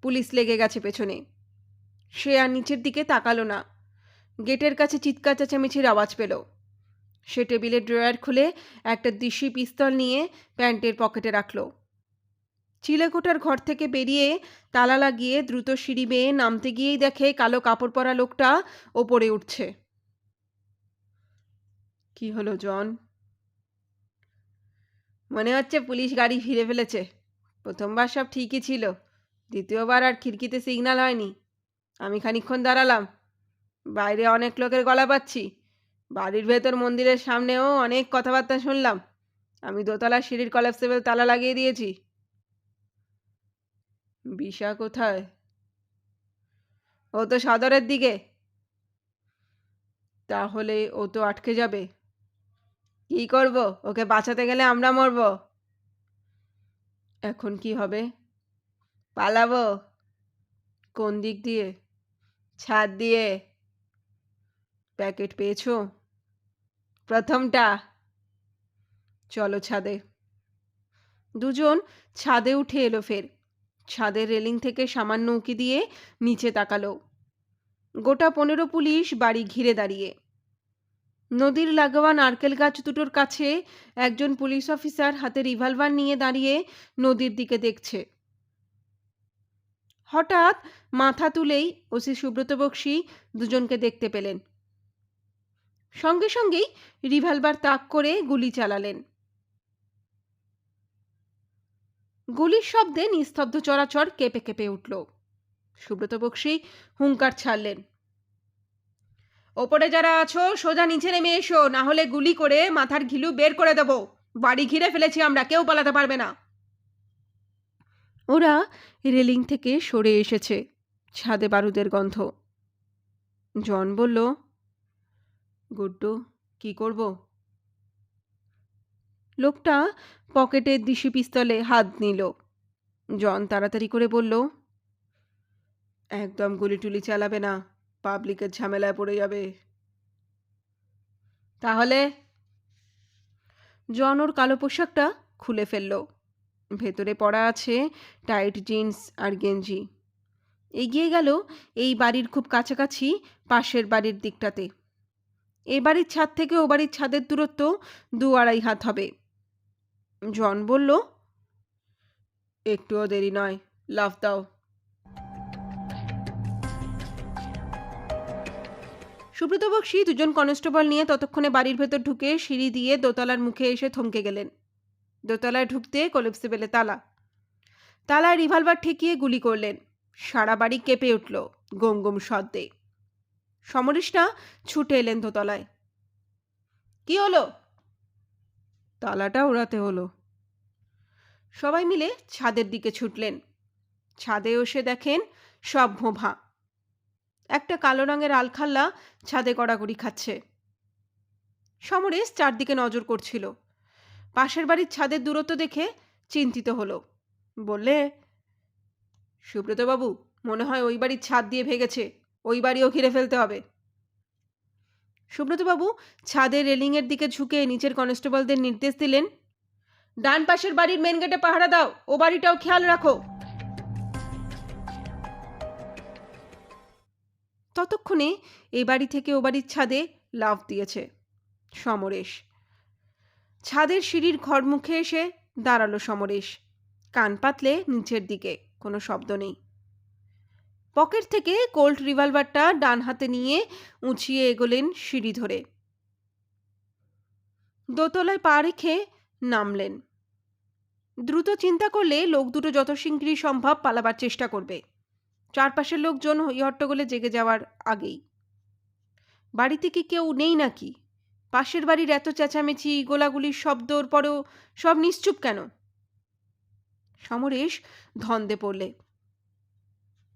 পুলিশ লেগে গেছে পেছনে। সে আর নিচের দিকে তাকালো না। গেটের কাছে চিৎকার চেঁচামেচির আওয়াজ পেল। সে টেবিলের ড্রয়ার খুলে একটা দেশি পিস্তল নিয়ে প্যান্টের পকেটে রাখল। চিলেকোঠার ঘর থেকে বেরিয়ে তালা লাগিয়ে দ্রুত সিঁড়ি বেয়ে নামতে গিয়েই দেখে কালো কাপড় পরা লোকটা ওপরে উঠছে। কি হলো জন? মনে হচ্ছে পুলিশ গাড়ি ফিরে ফেলেছে। প্রথমবার সব ঠিকই ছিল, দ্বিতীয়বার আর খিড়কিতে সিগন্যাল হয়নি। আমি খানিকক্ষণ দাঁড়ালাম, বাইরে অনেক লোকের গলা পাচ্ছি। বাড়ির ভেতর মন্দিরের সামনেও অনেক কথাবার্তা শুনলাম। আমি দোতলার সিঁড়ির কলাপসেবল তালা লাগিয়ে দিয়েছি। বিশা কোথায়? ও তো সদরের দিকে। তাহলে ও তো আটকে যাবে। কি করব? ওকে বাঁচাতে গেলে আমরা মরব। এখন কি হবে? পালাবো। কোন দিক দিয়ে? ছাদ দিয়ে। প্যাকেট পেয়েছো? প্রথমটা। চলো ছাদে। দুজন ছাদে উঠে এলো ফের। ছাদের রেলিং থেকে সামান্য উঁকি দিয়ে নিচে তাকালো। গোটা 15 পুলিশ বাড়ি ঘিরে দাঁড়িয়ে। নদীর লাগোয়া নারকেল গাছ দুটোর কাছে একজন পুলিশ অফিসার হাতে রিভলভার নিয়ে দাঁড়িয়ে নদীর দিকে দেখছে। হঠাৎ মাথা তুলেই ওসি সুব্রত বক্সী দুজনকে দেখতে পেলেন। সঙ্গে সঙ্গেই রিভলভার তাক করে গুলি চালালেন। গুলির শব্দে নিস্তব্ধ চরাচর কেঁপে কেঁপে উঠল। সুব্রত বক্সী হুঙ্কার ছাড়লেন, ওপরে যারা আছো সোজা নিচে নেমে এসো, না হলে গুলি করে মাথার ঘিলু বের করে দেব। বাড়ি ঘিরে ফেলেছি আমরা, কেউ পালাতে পারবে না। ওরা রেলিং থেকে সরে এসেছে। ছাদে বারুদের গন্ধ। জন বলল, গুড্ডু, কি করব? লোকটা পকেটের দিশি পিস্তলে হাত নিল। জন তাড়াতাড়ি করে বলল, একদম গুলি টুলি চালাবে না, পাবলিকের ঝামেলায় পড়ে যাবে। তাহলে? জন ওর কালো পোশাকটা খুলে ফেলল। ভেতরে পড়া আছে টাইট জিন্স আর গেঞ্জি। এগিয়ে গেল এই বাড়ির খুব কাছাকাছি পাশের বাড়ির দিকটাতে। এ বাড়ির ছাদ থেকে ও বাড়ির ছাদের দূরত্ব 2-2.5 হাত হবে। জন বলল, একটুও দেরি নয়, লাফ দাও। সুব্রত বক্সী দুজন কনস্টেবল নিয়ে ততক্ষণে বাড়ির ভেতর ঢুকে সিঁড়ি দিয়ে দোতলার মুখে এসে থমকে গেলেন। দোতলায় ঢুকতে কলেপসিবেলে তালা। তালায় রিভলভার ঠেকিয়ে গুলি করলেন। সারা বাড়ি কেঁপে উঠল গম গম শব্দে। সমরেশটা ছুটে এলেন দোতলায়। কি হলো? তালাটা ওড়াতে হলো। সবাই মিলে ছাদের দিকে ছুটলেন। ছাদে এসে দেখেন সব ভোঁভা। একটা কালো রঙের আলখাল্লা ছাদে গড়াগড়ি খাচ্ছে। সমরেশ চারদিকে নজর করছিল। পাশের বাড়ির ছাদের দূরত্ব দেখে চিন্তিত হলো। বললে, সুব্রতবাবু, মনে হয় ওই বাড়ির ছাদ দিয়ে ভেগেছে, ওই বাড়িও ঘিরে ফেলতে হবে। সুব্রতবাবু ছাদের রেলিংয়ের দিকে ঝুঁকে নিচের কনস্টেবলদের নির্দেশ দিলেন, ডান পাশের বাড়ির মেন গেটে পাহারা দাও, ও বাড়িটাও খেয়াল রাখো। ততক্ষণে এই বাড়ি থেকে ও বাড়ির ছাদে লাফ দিয়েছে সমরেশ। ছাদের সিঁড়ির ঘর মুখে এসে দাঁড়ালো সমরেশ। কান পাতলে নিচের দিকে, কোনো শব্দ নেই। পকেট থেকে কোল্ট রিভলভারটা ডান হাতে নিয়ে উঁচিয়ে এগোলেন সিঁড়ি ধরে। দোতলায় পা রেখে নামলেন। দ্রুত চিন্তা করলে লোক দুটো যত শিগগিরই সম্ভব পালাবার চেষ্টা করবে, চারপাশের লোকজন হইহট্টগোলে জেগে যাওয়ার আগেই। বাড়িতে কি কেউ নেই নাকি? পাশের বাড়ির এত চেঁচামেচি, গোলাগুলির শব্দর পরেও সব নিশ্চুপ কেন? সমরেশ ধন্দে পড়লে,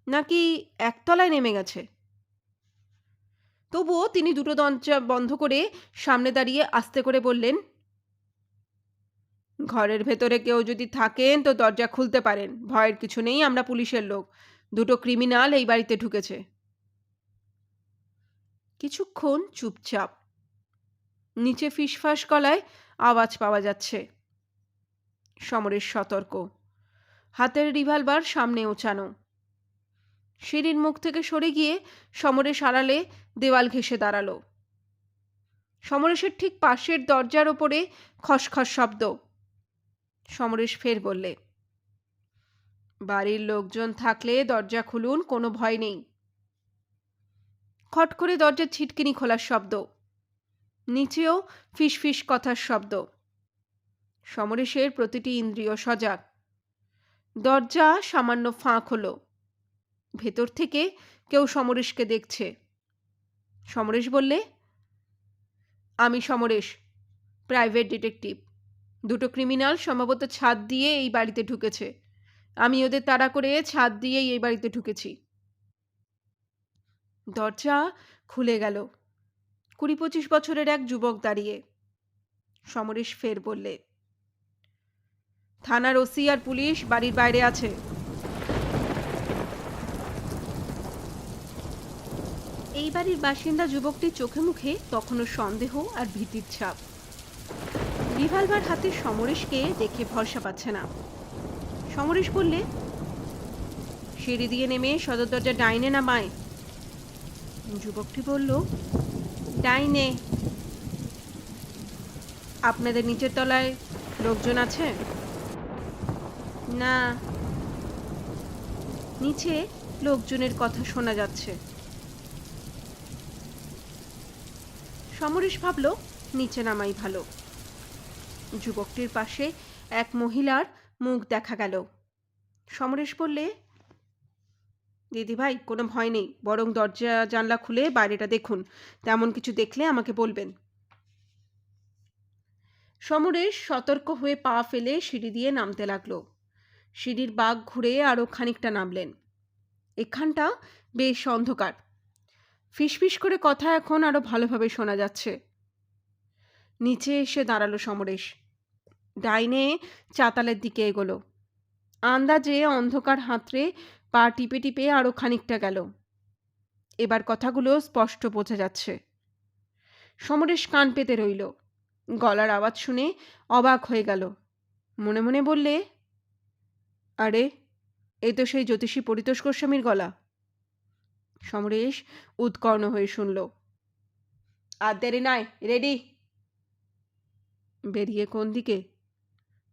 নাকি একতলায় নেমে গেছে? তবুও তিনি দুটো দরজা বন্ধ করে সামনে দাঁড়িয়ে আস্তে করে বললেন, ঘরের ভেতরে কেউ যদি থাকেন তো দরজা খুলতে পারেন, ভয়ের কিছু নেই, আমরা পুলিশের লোক। দুটো ক্রিমিনাল এই বাড়িতে ঢুকেছে। কিছুক্ষণ চুপচাপ। নিচে ফিসফাস গলায় আওয়াজ পাওয়া যাচ্ছে। সমরেশ সতর্ক, হাতের রিভলভার সামনে ওচানো। সিঁড়ির মুখ থেকে সরে গিয়ে সমরেশ আড়ালে দেওয়াল ঘেঁষে দাঁড়ালো। সমরেশের ঠিক পাশের দরজার ওপরে খসখস শব্দ। সমরেশ ফের বললে, বাড়ির লোকজন থাকলে দরজা খুলুন, কোনো ভয় নেই। খট করে দরজার ছিটকিনি খোলার শব্দ। নিচেও ফিসফিস কথার শব্দ। সমরেশের প্রতিটি ইন্দ্রিয় সজাগ। দরজা সামান্য ফাঁক হলো। ভেতর থেকে কেউ সমরেশকে দেখছে। সমরেশ বললে, আমি সমরেশ, প্রাইভেট ডিটেকটিভ। দুটো ক্রিমিনাল সম্ভবত ছাদ দিয়ে এই বাড়িতে ঢুকেছে। আমি ওদের তাড়া করে ছাদ দিয়েই এই বাড়িতে ঢুকেছি। দরজা খুলে গেল। ২০-২৫ বছরের এক যুবক দাঁড়িয়ে। সমরেশ ফের বললে, থানার ওসি আর পুলিশ বাড়ির বাইরে আছে। এই বাড়ির বাসিন্দা যুবকটির চোখে মুখে তখনও সন্দেহ আর ভীতির ছাপ। রিভলভার হাতে সমরেশকে দেখে ভরসা পাচ্ছে না। সমরেশ বললে, সিঁড়ি দিয়ে নেমে সদর দরজা ডাইনে না বাঁয়ে? যুবকটি বলল, ডাইনে। আপনাদের নিচের তলায় লোকজন আছে? না, নিচে লোকজনের কথা শোনা যাচ্ছে। সমরেশ ভাবল নিচে নামাই ভালো। যুবকটির পাশে এক মহিলার মুখ দেখা গেল। সমরেশ বললে, দিদিভাই, কোনো ভয় নেই, বরং দরজা জানলা খুলে বাইরেটা দেখুন। তেমন কিছু দেখলে আমাকে বলবেন। সমরেশ সতর্ক হয়ে পা ফেলে সিঁড়ি দিয়ে নামতে লাগলো। সিঁড়ির বাঁক ঘুরে আরও খানিকটা নামলেন। এখানটা বেশ অন্ধকার। ফিসফিস করে কথা এখন আরও ভালোভাবে শোনা যাচ্ছে। নিচে এসে দাঁড়ালো সমরেশ। ডাইনে চাতালের দিকে এগোলো। আন্দাজে অন্ধকার হাতড়ে পা টিপে টিপে আরও খানিকটা গেল। এবার কথাগুলো স্পষ্ট বোঝা যাচ্ছে। সমরেশ কান পেতে রইল। গলার আওয়াজ শুনে অবাক হয়ে গেল। মনে মনে বললে, আরে, এই তো সেই জ্যোতিষী পরিতোষ গোস্বামীর গলা। সমরেশ উৎকর্ণ হয়ে শুনল। আর দেরি নাই, রেডি। বেরিয়ে কোন দিকে?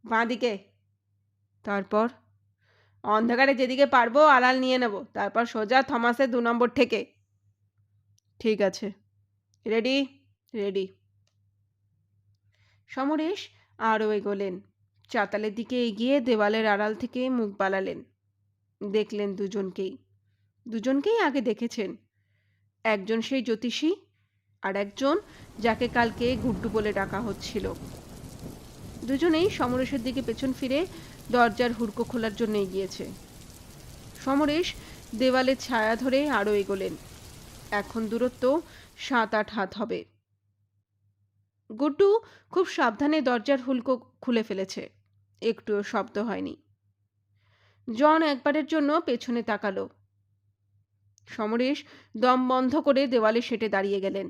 বাঁ দিকে। তারপর? অন্ধকারে যেদিকে পারবো আড়াল নিয়ে নেব, তারপর সোজা থমাসের ২ নম্বর থেকে। ঠিক আছে, রেডি? রেডি। সমরেশ আরও এগোলেন। চাতালের দিকে এগিয়ে দেওয়ালের আড়াল থেকে মুখ বাড়ালেন। দেখলেন দুজনকেই আগে দেখেছেন। একজন সেই জ্যোতিষী, আর একজন যাকে কালকে গুড্ডু বলে ডাকা হচ্ছিল। দুজনেই সমরেশের দিকে পেছন ফিরে দরজার হুড়কো খোলার জন্য এগিয়েছে। সমরেশ দেওয়ালের ছায়া ধরে আরও এগোলেন। এখন দূরত্ব ৭-৮ হাত হবে। গুড্ডু খুব সাবধানে দরজার হুড়কো খুলে ফেলেছে। একটুও শব্দ হয়নি। জন একবারের জন্য পেছনে তাকালো। সমরেশ দম বন্ধ করে দেওয়ালে সেটে দাঁড়িয়ে গেলেন।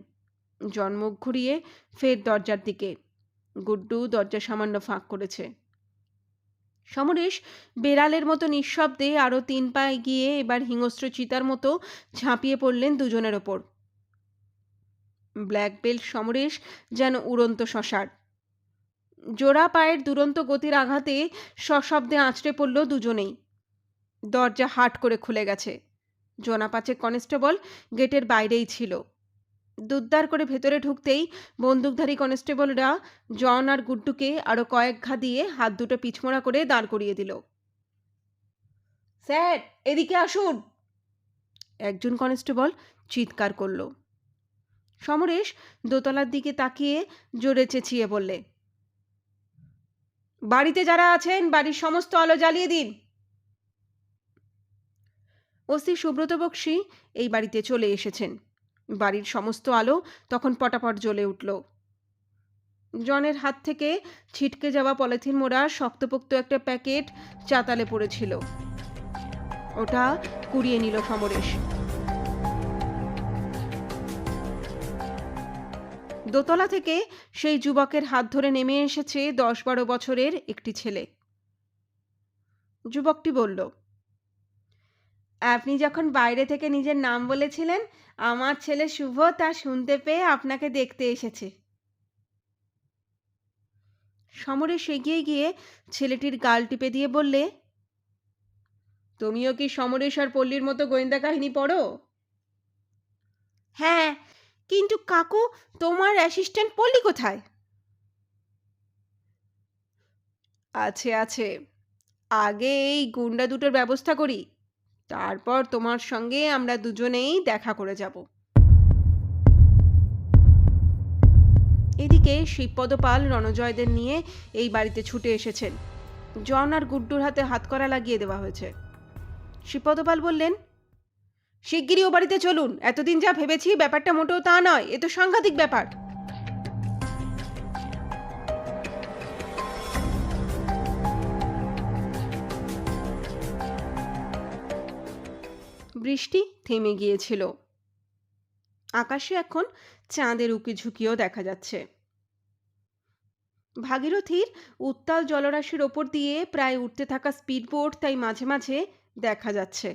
জন মুখ ঘুরিয়ে ফের দরজার দিকে। গুড্ডু দরজা সামান্য ফাঁক করেছে। সমরেশ বেড়ালের মতো নিঃশব্দে আরও ৩ পা এগিয়ে এবার হিংস্র চিতার মতো ঝাঁপিয়ে পড়লেন দুজনের ওপর। ব্ল্যাক বেল্ট সমরেশ যেন উড়ন্ত শশার। জোড়া পায়ের দুরন্ত গতির আঘাতে সশব্দে আঁচড়ে পড়ল দুজনেই। দরজা হাট করে খুলে গেছে। জোনা ৫ কনস্টেবল গেটের বাইরেই ছিল। দুদ্দার করে ভেতরে ঢুকতেই বন্দুকধারী কনস্টেবলরা জন আর গুড্ডুকে আরও কয়েক ঘা দিয়ে হাত দুটো পিছমোড়া করে দাঁড় করিয়ে দিল। স্যার, এদিকে আসুন, একজন কনস্টেবল চিৎকার করল। সমরেশ দোতলার দিকে তাকিয়ে জোরে চেঁচিয়ে বললে, বাড়িতে যারা আছেন বাড়ির সমস্ত আলো জ্বালিয়ে দিন। ওসি সুব্রত বক্সী এই বাড়িতে চলে এসেছেন। বাড়ির সমস্ত আলো তখন পটাপট জ্বলে উঠল। জনের হাত থেকে ছিটকে যাওয়া পলিথিন মোড়া শক্তপোক্ত একটা প্যাকেট চাতালে পড়েছিল। ওটা কুড়িয়ে নিল সমরেশ। দোতলা থেকে সেই যুবকের হাত ধরে নেমে এসেছে ১০-১২ বছরের একটি ছেলে। যুবকটি বলল, আপনি যখন বাইরে থেকে নিজের নাম বলেছিলেন, আমার ছেলে শুভ তা শুনতে পেয়ে আপনাকে দেখতে এসেছে। সমরেশ এগিয়ে গিয়ে ছেলেটির গাল টিপে দিয়ে বললে, তুমিও কি সমরেশ আর পল্লীর মতো গোয়েন্দা কাহিনী পড়ো? হ্যাঁ, কিন্তু কাকু, তোমার অ্যাসিস্ট্যান্ট পল্লী কোথায়? আছে আছে, আগে এই গুন্ডা দুটোর ব্যবস্থা করি, তারপর তোমার সঙ্গে আমরা দুজনেই দেখা করে যাব। এদিকে শিবপদ পাল রণজয়দের নিয়ে এই বাড়িতে ছুটে এসেছেন। জন আর গুড্ডুর হাতে হাতকড়া লাগিয়ে দেওয়া হয়েছে। শিবপদ পাল বললেন, শিগগিরই ও বাড়িতে চলুন। এতদিন যা ভেবেছি ব্যাপারটা মোটেও তা নয়, এ তো সাংঘাতিক ব্যাপার। বৃষ্টি থেমে গিয়েছিল। আকাশে এখন চাঁদের উকিঝুঁকিও দেখা যাচ্ছে। ভাগীরথীর উত্তাল জলরাশির ওপর দিয়ে প্রায় উঠতে থাকা স্পিডবোট তাই মাঝে মাঝে দেখা যাচ্ছে।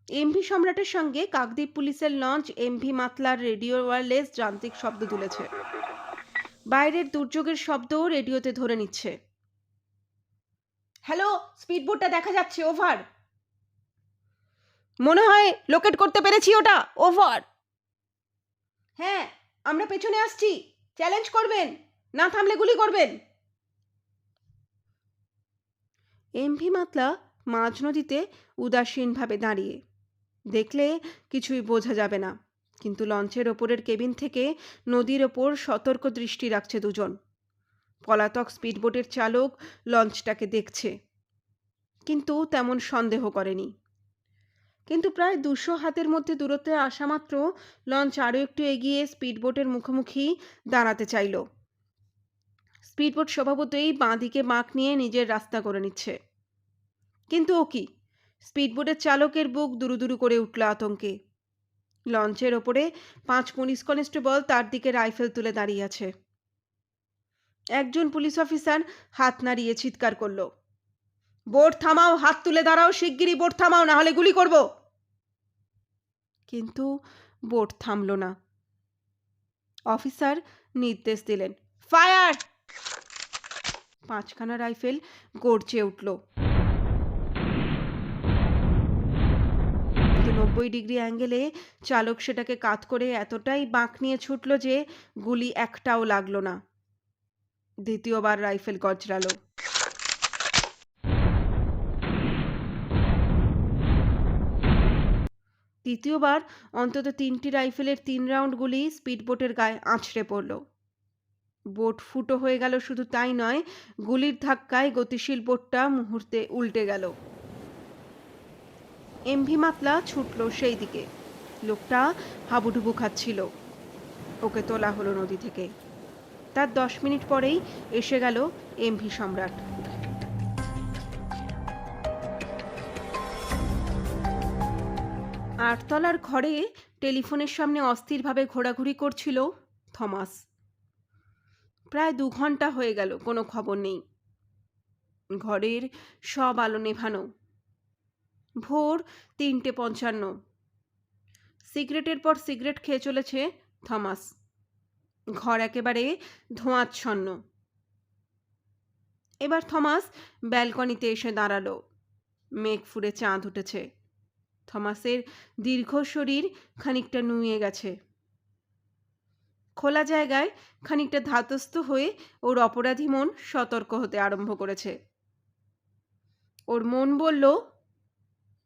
এমভি সম্রাটের সঙ্গে কাকদ্বীপ পুলিশের লঞ্চ এমভি মাতলার রেডিও ওয়্যারলেস যান্ত্রিক শব্দ তুলেছে। বাইরের দুর্যোগের শব্দও রেডিওতে ধরে নিচ্ছে। হ্যালো, স্পিডবোটটা দেখা যাচ্ছে, ওভার। মনে হয় লোকেট করতে পেরেছি ওটা, ওভার। হ্যাঁ, আমরা পেছনে আসছি, চ্যালেঞ্জ করবেন, না থামলে গুলি করবেন। এমভি মাতলা মাঝ নদীতে উদাসীনভাবে দাঁড়িয়ে। দেখলে কিছুই বোঝা যাবে না, কিন্তু লঞ্চের ওপরের কেবিন থেকে নদীর ওপর সতর্ক দৃষ্টি রাখছে দুজন। পলাতক স্পিডবোটের চালক লঞ্চটাকে দেখছে, কিন্তু তেমন সন্দেহ করেনি। কিন্তু প্রায় 200 হাতের মধ্যে দূরত্বে আসা মাত্র লঞ্চ আরও একটু এগিয়ে স্পিডবোটের মুখোমুখি দাঁড়াতে চাইল। স্পিডবোট স্বভাবতই বাঁ দিকে বাঁক নিয়ে নিজের রাস্তা করে নিচ্ছে। কিন্তু ও কি, স্পিডবোটের চালকের বুক দুরুদুরু করে উঠল আতঙ্কে। লঞ্চের ওপরে 5 পুলিশ কনস্টেবল তার দিকে রাইফেল তুলে দাঁড়িয়ে আছে। একজন পুলিশ অফিসার হাত নাড়িয়ে চিৎকার করল, বোট থামাও, হাত তুলে দাঁড়াও, শিগগিরই বোট থামাও, না হলে গুলি করব। কিন্তু বোট থামল না। অফিসার নির্দেশ দিলেন, ফায়ার। 5খানা রাইফেল গর্জে উঠল। 90 ডিগ্রি অ্যাঙ্গেলে চালক সেটাকে কাত করে এতটাই বাঁক নিয়ে ছুটল যে গুলি একটাও লাগলো না। দ্বিতীয়বার রাইফেল গজরালো। তৃতীয়বার অন্তত 3টি রাইফেলের 3 রাউন্ড গুলি স্পিডবোটের গায়ে আছড়ে পড়ল। বোট ফুটো হয়ে গেল, শুধু তাই নয়, গুলির ধাক্কায় গতিশীল বোটটা মুহূর্তে উল্টে গেল। এমভি মাতলা ছুটল সেই দিকে। লোকটা হাবুডুবু খাচ্ছিল। ওকে তোলা হলো নদী থেকে। তার 10 মিনিট পরেই এসে গেল এমভি সম্রাট। আটতলার ঘরে টেলিফোনের সামনে অস্থিরভাবে ঘোরাঘুরি করছিল থমাস। প্রায় 2 ঘন্টা হয়ে গেল, কোনো খবর নেই। ঘরের সব আলো নেভানো। ভোর 3:55। সিগারেটের পর সিগারেট খেয়ে চলেছে থমাস। ঘর একেবারে ধোঁয়াচ্ছন্ন। এবার থমাস ব্যালকনিতে এসে দাঁড়ালো। মেঘ ফুরে চাঁদ উঠেছে। থমাসের দীর্ঘ শরীর খানিকটা নুয়ে গেছে। খোলা জায়গায় খানিকটা ধাতস্থ হয়ে ওর অপরাধী মন সতর্ক হতে আরম্ভ করেছে। ওর মন বলল,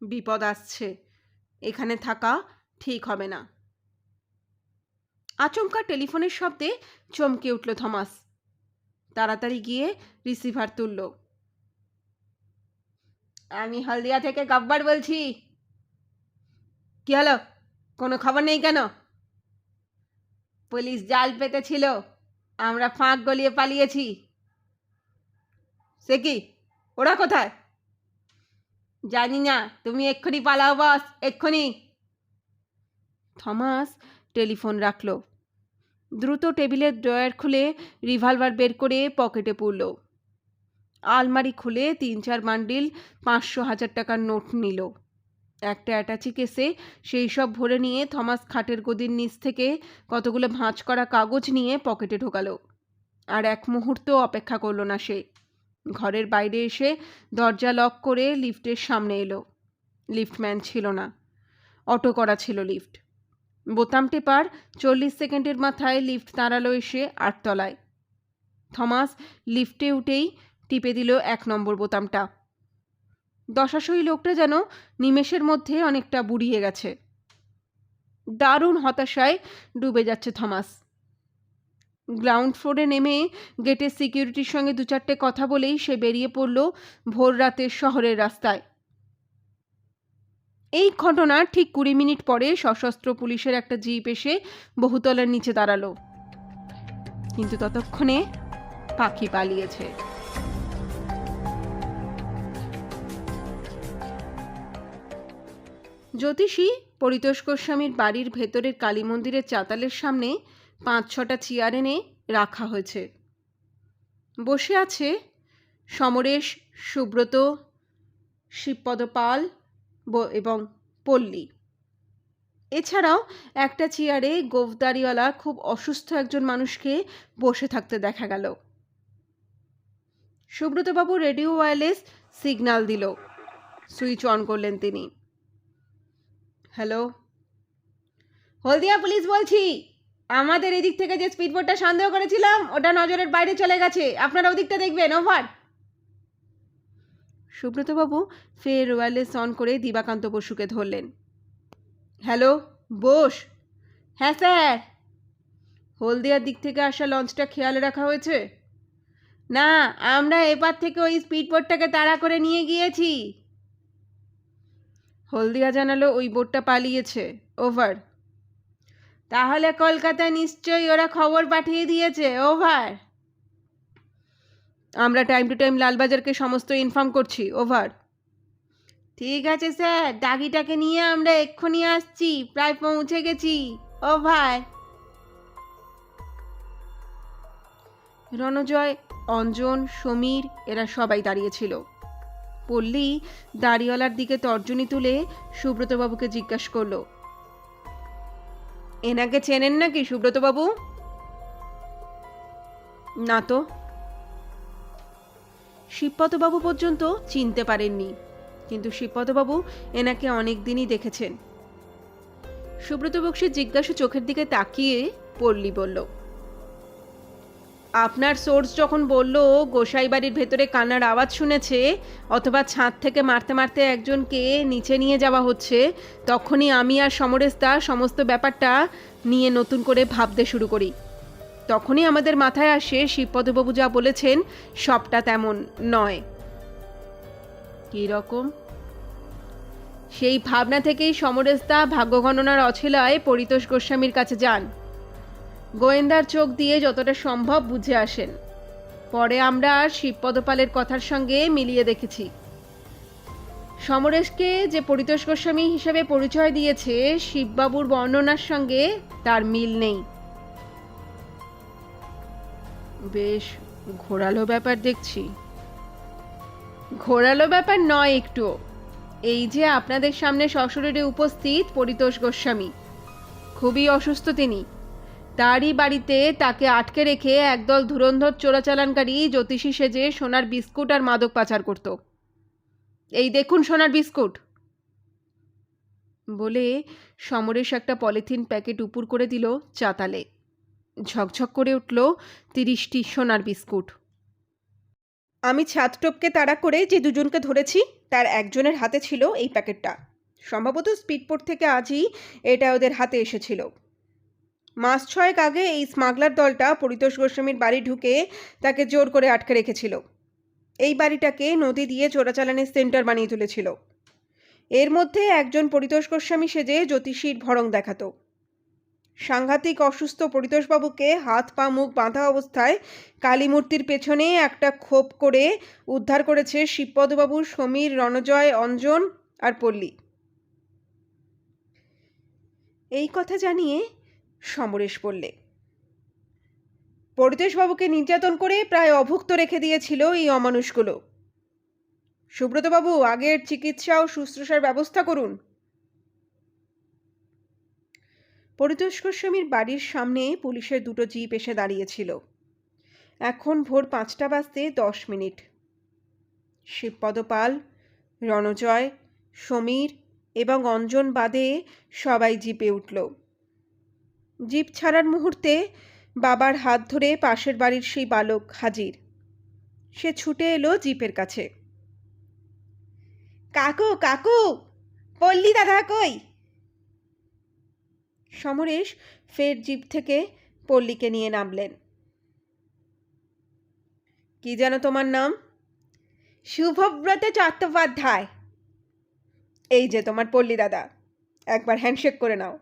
বিপদ আসছে, এখানে থাকা ঠিক হবে না। আচমকা টেলিফোনের শব্দে চমকে উঠল থমাস। তাড়াতাড়ি গিয়ে রিসিভার তুলল। আমি হলদিয়া থেকে গব্বর বলছি। কি হলো, কোনো খবর নেই কেন? পুলিশ জাল পেতেছিল, আমরা ফাঁক গলিয়ে পালিয়েছি। সে কি, ওরা কোথায়? জানি না, তুমি এক্ষুনি পালাও বস, এক্ষুনি। থমাস টেলিফোন রাখল। দ্রুত টেবিলের ড্রয়ার খুলে রিভলভার বের করে পকেটে পুরল। আলমারি খুলে 3-4 বান্ডিল 500-1000 টাকার নোট নিল। একটা অ্যাটাচি কেসে সেই সব ভরে নিয়ে থমাস খাটের গদির নিচ থেকে কতগুলো ভাঁজ করা কাগজ নিয়ে পকেটে ঢোকালো। আর এক মুহূর্ত অপেক্ষা করল না সে। ঘরের বাইরে এসে দরজা লক করে লিফটের সামনে এলো। লিফটম্যান ছিল না, অটো করা ছিল লিফট। বোতাম টেপার 40 সেকেন্ডের মাথায় লিফট দাঁড়ালো এসে 8 তলায়। থমাস লিফটে উঠেই টিপে দিল 1 নম্বর বোতামটা। দশাসই লোকটা যেন নিমেষের মধ্যে অনেকটা বুড়িয়ে গেছে। দারুণ হতাশায় ডুবে যাচ্ছে থমাস। গ্রাউন্ড ফ্লোরে নেমে গেটের সিকিউরিটির সঙ্গে 2-4টে কথা বলেই সে বেরিয়ে পড়ল ভোর রাতের শহরের রাস্তায়। এই ঘটনার ঠিক 20 মিনিট পরে সশস্ত্র পুলিশের একটা জিপ এসে বহুতলার নিচে দাঁড়ালো, কিন্তু ততক্ষণে পাখি পালিয়েছে। জ্যোতিষী পরিতোষ গোস্বামীর বাড়ির ভেতরের কালী মন্দিরের চাতালের সামনে 5-6টা চেয়ার এনে রাখা হয়েছে। বসে আছে সমরেশ, সুব্রত, শিবপদ পাল এবং পল্লী। এছাড়াও একটা চেয়ারে গোঁফদাড়িওয়ালা খুব অসুস্থ একজন মানুষকে বসে থাকতে দেখা গেল। সুব্রতবাবু রেডিও ওয়্যারলেস সিগন্যাল দিল, সুইচ অন করলেন তিনি। হ্যালো, হলদিয়া পুলিশ বলছি, আমাদের এদিক থেকে যে স্পিডবোটটা সন্দেহ করেছিলাম ওটা নজরের বাইরে চলে গেছে, আপনারা ওদিকটা দেখবেন, ওভার। সুব্রতবাবু ফের ওয়্যারলেস অন করে দিবাকান্ত বসুকে ধরলেন। হ্যালো, বোস। হ্যাঁ স্যার। হলদিয়ার দিক থেকে আসা লঞ্চটা খেয়াল রাখা হয়েছে? না, আমরা এপার থেকে ওই স্পিডবোটটাকে তাড়া করে নিয়ে গিয়েছি। হলদিয়া জানালো ওই বোটটা পালিয়েছে, ওভার। তাহলে কলকাতায় নিশ্চয়ই ওরা খবর পাঠিয়ে দিয়েছে, ওভার। আমরা টাইম টু টাইম লালবাজারকে সমস্ত ইনফর্ম করছি, ওভার। ঠিক আছে স্যার, ডাগিটাকে নিয়ে আমরা এক্ষুনি আসছি, প্রায় পৌঁছে গেছি, ওভার। রণজয়, অঞ্জন, সমীর এরা সবাই দাঁড়িয়েছিল। পল্লী দাড়িওয়ালার দিকে তর্জনী তুলে সুব্রতবাবুকে জিজ্ঞাসা করল, এনাকে চেনেন নাকি সুব্রতবাবু? না তো। শিবপদবাবু পর্যন্ত চিনতে পারেননি, কিন্তু শিবপদবাবু এনাকে অনেক দিনই দেখেছেন। সুব্রত বক্সির জিজ্ঞাসা চোখের দিকে তাকিয়ে পল্লী বলল, আপনার সোর্স যখন বলল গোসাই বাড়ির ভেতরে কান্নার আওয়াজ শুনেছে অথবা ছাদ থেকে মারতে মারতে একজনকে নিচে নিয়ে যাওয়া হচ্ছে, তখনই আমি আর সমরেশদা সমস্ত ব্যাপারটা নিয়ে নতুন করে ভাবতে শুরু করি। তখনই আমাদের মাথায় আসে শিবপদবাবু যা বলেছেন সবটা তেমন নয়। কী রকম? সেই ভাবনা থেকেই সমরেশদা ভাগ্য গণনার অছিলায় পরিতোষ গোস্বামীর কাছে যান। গোয়েন্দার চোখ দিয়ে যতটা সম্ভব বুঝে আসেন। পরে আমরা শিবপদপালের কথার সঙ্গে মিলিয়ে দেখেছি, সমরেশকে যে পরিতোষ গোস্বামী হিসেবে পরিচয় দিয়েছে শিববাবুর বর্ণনার সঙ্গে তার মিল নেই। বেশ ঘোরালো ব্যাপার দেখছি। ঘোরালো ব্যাপার নয় একটু। এই যে আপনাদের সামনে সশরীরে উপস্থিত পরিতোষ গোস্বামী, খুবই অসুস্থ তিনি। তারই বাড়িতে তাকে আটকে রেখে একদল ধুরন্ধর চোরাচালানকারী জ্যোতিষী সেজে সোনার বিস্কুট আর মাদক পাচার করত। এই দেখুন সোনার বিস্কুট বলে সমরেশ একটা পলিথিন প্যাকেট উপুর করে দিল চাতালে। ঝকঝক করে উঠল 30টি সোনার বিস্কুট। আমি ছাদ টপকে তাড়া করে যে দুজনকে ধরেছি তার একজনের হাতে ছিল এই প্যাকেটটা। সম্ভবত স্পিডবোট থেকে আজই এটা ওদের হাতে এসেছিল। মাস 6 আগে এই স্মাগলার দলটা পরিতোষ গোস্বামীর বাড়ি ঢুকে তাকে জোর করে আটকে রেখেছিল। এই বাড়িটাকে নদী দিয়ে চোরাচালানের সেন্টার বানিয়ে তুলেছিল। এর মধ্যে একজন পরিতোষ গোস্বামী সেজে জ্যোতিষীর ভরং দেখাতো। সাংঘাতিক অসুস্থ পরিতোষবাবুকে হাত পা মুখ বাঁধা অবস্থায় কালী মূর্তির পেছনে একটা খোপ করে উদ্ধার করেছে শিবপদবাবু, সমীর, রণজয়, অঞ্জন আর পল্লী। এই কথা জানিয়ে সমরেশ বললে, পরিতোষবাবুকে নির্যাতন করে প্রায় অভুক্ত রেখে দিয়েছিল এই অমানুষগুলো। সুব্রতবাবু আগের চিকিৎসা ও শুশ্রূষার ব্যবস্থা করুন। পরিতোষ গোস্বামীর বাড়ির সামনে পুলিশের 2টো জিপ এসে দাঁড়িয়েছিল। এখন ভোর 5টা বাজতে 10 মিনিট। শিবপদ পাল, রণজয়, সমীর এবং অঞ্জন বাদে সবাই জিপে উঠল। জিপ ছাড়ার মুহূর্তে বাবার হাত ধরে পাশের বাড়ির সেই বালক হাজির। সে ছুটে এলো জিপের কাছে। কাকু কাকু, পল্লী দাদা কই? সমরেশ ফের জিপ থেকে পল্লীকে নিয়ে নামলেন। কি যেন তোমার নাম? শুভব্রত চট্টোপাধ্যায়। এই যে তোমার পল্লী দাদা, একবার হ্যান্ডশেক করে নাও।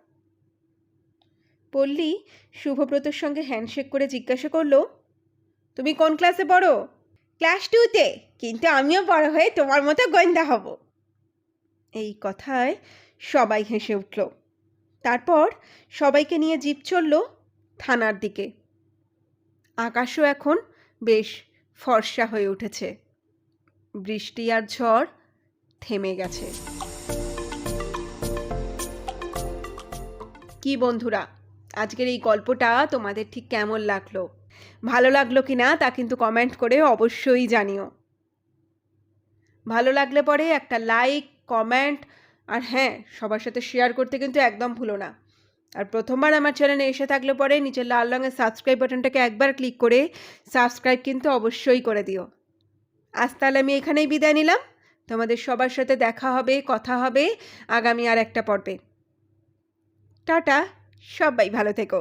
পল্লী শুভব্রতর সঙ্গে হ্যান্ডশেক করে জিজ্ঞাসা করলো, তুমি কোন ক্লাসে পড়ো? ক্লাস 2-তে, কিন্তু আমিও বড় হয়ে তোমার মতো গোয়েন্দা হব। এই কথায় সবাই হেসে উঠল। তারপর সবাইকে নিয়ে জিপ চলল থানার দিকে। আকাশও এখন বেশ ফর্সা হয়ে উঠেছে। বৃষ্টি আর ঝড় থেমে গেছে। কি বন্ধুরা, আজকের এই গল্পটা তোমাদের ঠিক কেমন লাগলো? ভালো লাগলো কি না তা কিন্তু কমেন্ট করে অবশ্যই জানিও। ভালো লাগলে পরে একটা লাইক, কমেন্ট আর হ্যাঁ, সবার সাথে শেয়ার করতে কিন্তু একদম ভুলো না। আর প্রথমবার আমার চ্যানেলে এসে থাকলে পরে নিচে লাল রঙের সাবস্ক্রাইব বাটনটাকে একবার ক্লিক করে সাবস্ক্রাইব কিন্তু অবশ্যই করে দিও। আজ তাহলে আমি এখানেই বিদায় নিলাম। তোমাদের সবার সাথে দেখা হবে, কথা হবে আগামী আর একটা পর্বে। টাটা, সবাই ভালো থেকো।